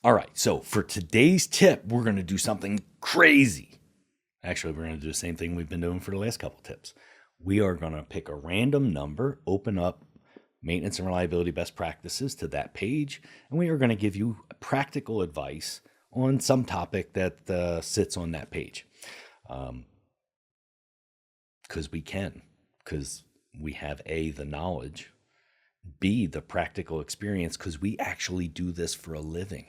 All right, so for today's tip, we're going to do something crazy. Actually, we're going to do the same thing we've been doing for the last couple tips. We are going to pick a random number, open up maintenance and reliability best practices to that page, and we are going to give you practical advice on some topic that sits on that page. Because we can, because we have A, the knowledge, B, the practical experience, because we actually do this for a living.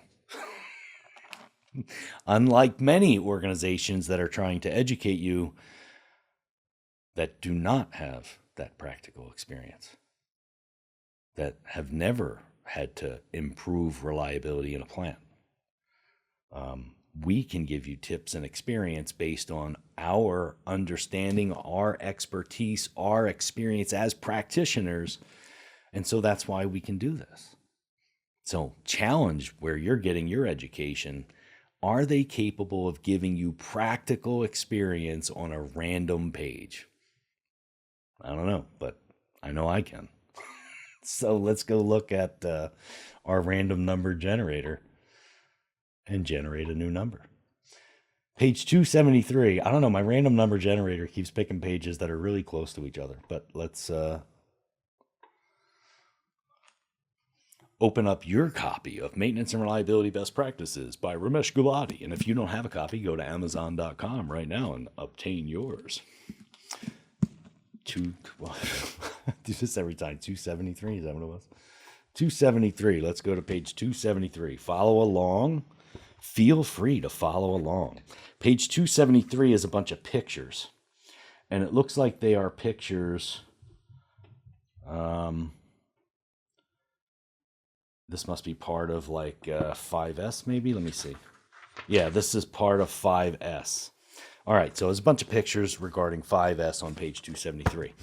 Unlike many organizations that are trying to educate you that do not have that practical experience, that have never had to improve reliability in a plant. We can give you tips and experience based on our understanding, our expertise, our experience as practitioners. And so that's why we can do this. So challenge where you're getting your education. Are they capable of giving you practical experience on a random page? I don't know, but I know I can. So let's go look at our random number generator and generate a new number. Page 273. I don't know, my random number generator keeps picking pages that are really close to each other, but let's open up your copy of Maintenance and Reliability Best Practices by Ramesh Gulati. And if you don't have a copy, go to Amazon.com right now and obtain yours. Do this every time. 273, is that what it was? 273. Let's go to page 273. Follow along. Feel free to follow along. Page 273 is a bunch of pictures. And it looks like they are pictures. This must be part of like 5S maybe. Let me see. Yeah, this is part of 5S. All right, so there's a bunch of pictures regarding 5S on page 273.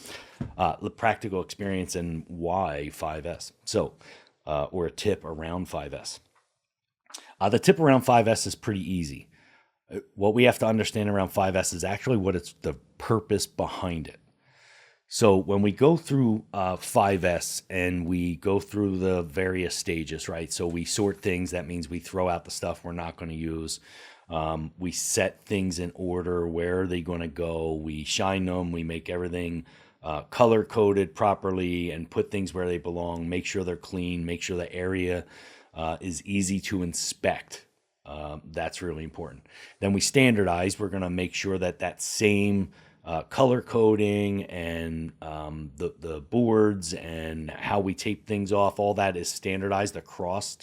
The practical experience and why 5S. So, or a tip around 5S. The tip around 5S is pretty easy. What we have to understand around 5S is actually what it's the purpose behind it. So when we go through 5S and we go through the various stages, right? So we sort things. That means we throw out the stuff we're not going to use. We set things in order. Where are they going to go? We shine them. We make everything color coded properly and put things where they belong. Make sure they're clean. Make sure the area is easy to inspect. That's really important. Then we standardize. We're going to make sure that that same color coding and the boards and how we tape things off, all that is standardized across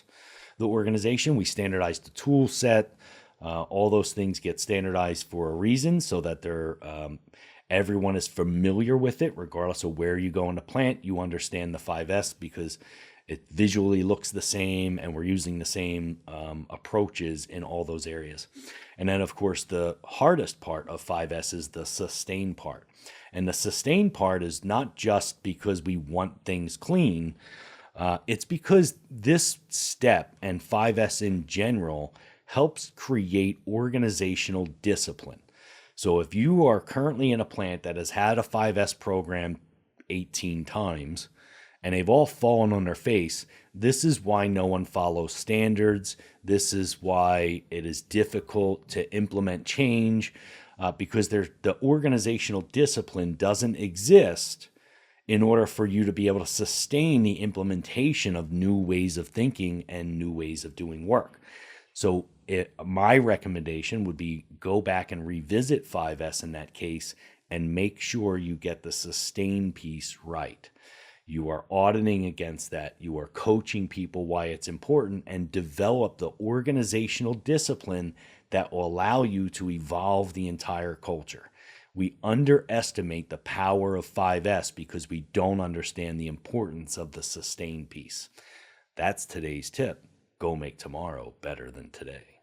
the organization. We standardize the tool set. All those things get standardized for a reason so that they're everyone is familiar with it, regardless of where you go in the plant. You understand the 5S because it visually looks the same and we're using the same approaches in all those areas. And then, of course, the hardest part of 5S is the sustain part. And the sustain part is not just because we want things clean. It's because this step and 5S in general helps create organizational discipline. So if you are currently in a plant that has had a 5S program 18 times, and they've all fallen on their face, this is why no one follows standards. This is why it is difficult to implement change because the organizational discipline doesn't exist in order for you to be able to sustain the implementation of new ways of thinking and new ways of doing work. So my recommendation would be go back and revisit 5S in that case and make sure you get the sustain piece right. You are auditing against that. You are coaching people why it's important and develop the organizational discipline that will allow you to evolve the entire culture. We underestimate the power of 5S because we don't understand the importance of the sustain piece. That's today's tip. Go make tomorrow better than today.